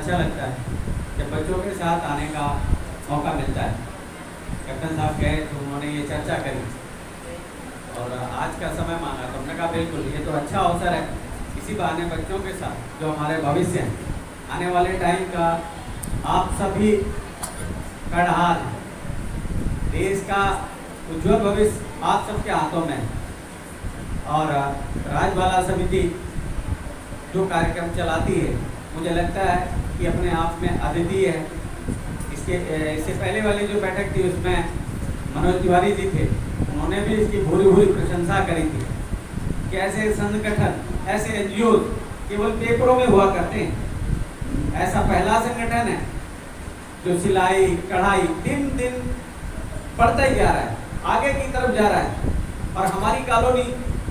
अच्छा लगता है जब बच्चों के साथ आने का मौका मिलता है। कैप्टन साहब गए तो उन्होंने ये चर्चा करी और आज का समय मांगा तो हमने कहा बिल्कुल ये तो अच्छा अवसर है, इसी बहाने बच्चों के साथ जो हमारे भविष्य हैं, आने वाले टाइम का आप सभी कड़हाल, देश का उज्जवल भविष्य आप सबके हाथों में है। और राजबाला समिति जो कार्यक्रम चलाती है, मुझे लगता है कि अपने आप में अद्वितीय है। इससे पहले वाली जो बैठक थी उसमें मनोज तिवारी जी थे, उन्होंने भी इसकी भूरी भूरी प्रशंसा करी थी कि ऐसे संगठन, ऐसे एनजीओ केवल पेपरों में हुआ करते हैं। ऐसा पहला संगठन है जो सिलाई कढ़ाई दिन दिन बढ़ता ही जा रहा है, आगे की तरफ जा रहा है। और हमारी कॉलोनी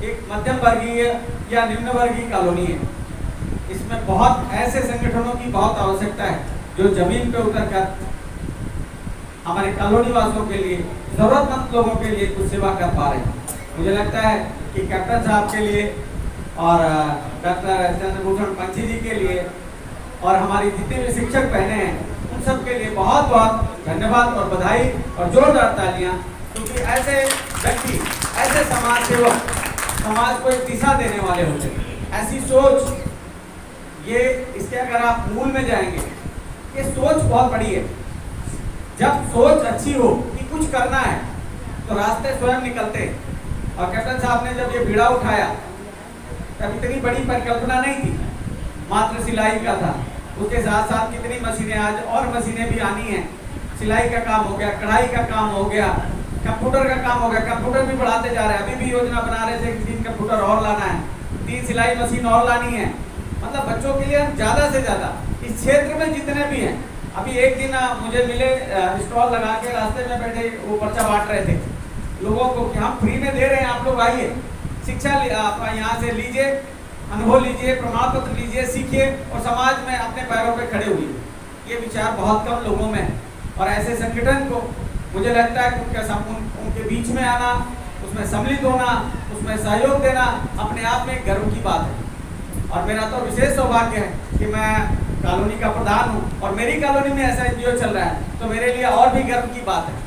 एक मध्यम वर्गीय या निम्न वर्गीय कॉलोनी है, इसमें बहुत ऐसे संगठनों की बहुत आवश्यकता है जो जमीन पे उतर कर हमारे कॉलोनी वासियों के लिए, जरूरतमंद लोगों के लिए कुछ सेवा कर पा रहे हैं। मुझे लगता है कि कैप्टन साहब के लिए और डॉक्टर चंद्रभूषण पंछी जी के लिए और हमारी जितने भी शिक्षक बहने हैं उन सब के लिए बहुत बहुत धन्यवाद और बधाई और जोरदार तालियां, क्योंकि ऐसे व्यक्ति, ऐसे समाज सेवक समाज को एक दिशा देने वाले होते हैं। ऐसी सोच, ये इसके अगर आप मूल में जाएंगे, ये सोच बहुत बड़ी है। जब सोच अच्छी हो कि कुछ करना है तो रास्ते स्वयं निकलते हैं। और कैप्टन साहब ने जब ये बीड़ा उठाया तब इतनी बड़ी परिकल्पना नहीं थी, मात्र सिलाई का था। उसके साथ साथ कितनी मशीनें, आज और मशीनें भी आनी हैं। सिलाई का काम हो गया, कढ़ाई का काम हो गया, कंप्यूटर का काम हो गया, कंप्यूटर भी बढ़ाते जा रहे हैं। अभी भी योजना बना रहे थे कि 3 कंप्यूटर और लाना है, 3 सिलाई मशीन और लानी है। मतलब बच्चों के लिए हम ज़्यादा से ज़्यादा इस क्षेत्र में जितने भी हैं, अभी एक दिन मुझे मिले, स्टॉल लगा के रास्ते में बैठे वो पर्चा बांट रहे थे लोगों को कि हम फ्री में दे रहे हैं, आप लोग आइए, शिक्षा आप यहाँ से लीजिए, अनुभव लीजिए, प्रमाण पत्र लीजिए, सीखिए और समाज में अपने पैरों पे खड़े हुए। ये विचार बहुत कम लोगों में है और ऐसे संगठन को मुझे लगता है कि उनके बीच में आना, उसमें सम्मिलित होना, उसमें सहयोग देना अपने आप में गर्व की बात है। और मेरा तो विशेष सौभाग्य है कि मैं कॉलोनी का प्रधान हूँ और मेरी कॉलोनी में ऐसा एनजीओ चल रहा है, तो मेरे लिए और भी गर्व की बात है।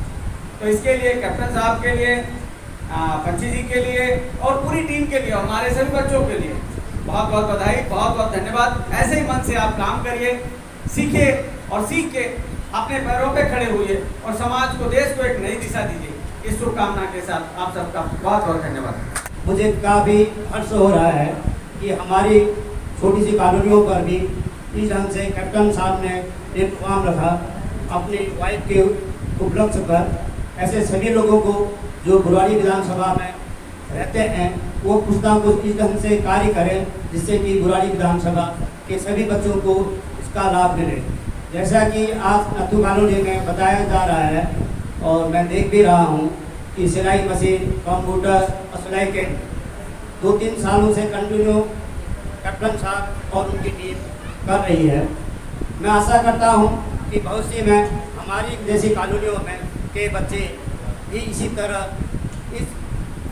तो इसके लिए कैप्टन साहब के लिए, पंछी जी के लिए और पूरी टीम के लिए, हमारे सभी बच्चों के लिए बहुत बहुत बधाई, बहुत बहुत धन्यवाद। ऐसे ही मन से आप काम करिए, सीखिए और सीख के अपने पैरों पे खड़े हुए और समाज को, देश को एक नई दिशा दीजिए। इस शुभकामना के साथ आप सबका बहुत बहुत धन्यवाद। मुझे काफ़ी हर्ष हो रहा है कि हमारी छोटी सी कॉलोनियों पर भी इस ढंग से कैप्टन साहब ने एक प्रोग्राम रखा अपनी वाइफ के उपलक्ष्य पर। ऐसे सभी लोगों को जो बुराड़ी विधानसभा में रहते हैं वो कुछ ना कुछ इस ढंग से कार्य करें जिससे कि बुराड़ी विधानसभा के सभी बच्चों को इसका लाभ मिले। जैसा कि आज नथु कॉलोनी में बताया जा रहा है और मैं देख भी रहा हूँ कि सिलाई मशीन, कंप्यूटर और सिलाई के 2-3 सालों से कंटिन्यू कैप्टन साहब और उनकी टीम कर रही है। मैं आशा करता हूँ कि भविष्य में हमारी जैसी कॉलोनियों में के बच्चे भी इसी तरह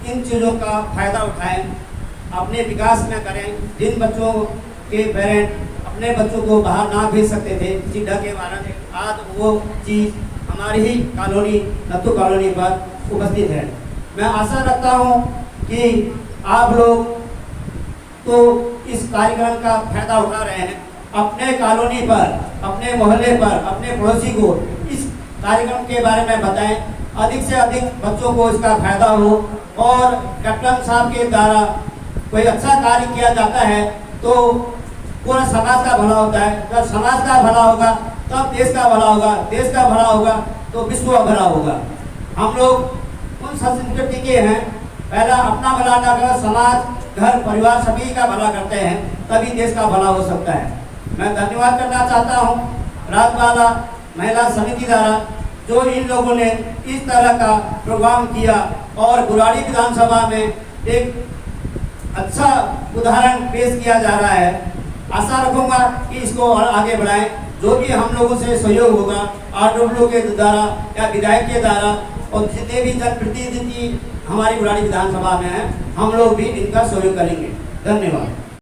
इन चीज़ों का फ़ायदा उठाएं, अपने विकास में करें। जिन बच्चों के पेरेंट अपने बच्चों को बाहर ना भेज सकते थे किसी डर के कारण, आज वो चीज़ हमारी ही कॉलोनी, नथु कॉलोनी पर उपस्थित है। मैं आशा रखता हूँ कि आप लोग तो इस कार्यक्रम का फायदा उठा रहे हैं। अपने कॉलोनी पर, अपने मोहल्ले पर, अपने पड़ोसी को इस कार्यक्रम के बारे में बताएं, अधिक से अधिक बच्चों को इसका फायदा हो। और कैप्टन साहब के द्वारा कोई अच्छा कार्य किया जाता है तो पूरा समाज का भला होता है। जब समाज का भला होगा तब देश का भला होगा, देश का भला होगा तो विश्व का भला होगा। हम लोग उन संस्कृति के हैं, पहला अपना भला ना कर समाज, घर, परिवार सभी का भला करते हैं, तभी देश का भला हो सकता है। मैं धन्यवाद करना चाहता हूँ राजबाला महिला समिति द्वारा जो इन लोगों ने इस तरह का प्रोग्राम किया और बुराड़ी विधानसभा में एक अच्छा उदाहरण पेश किया जा रहा है। आशा रखूँगा कि इसको और आगे बढ़ाएं। जो भी हम लोगों से सहयोग होगा RWO के द्वारा या विधायक के द्वारा और जितने भी जनप्रतिनिधि हमारी बुराड़ी विधानसभा में हैं, हम लोग भी इनका सहयोग करेंगे। धन्यवाद।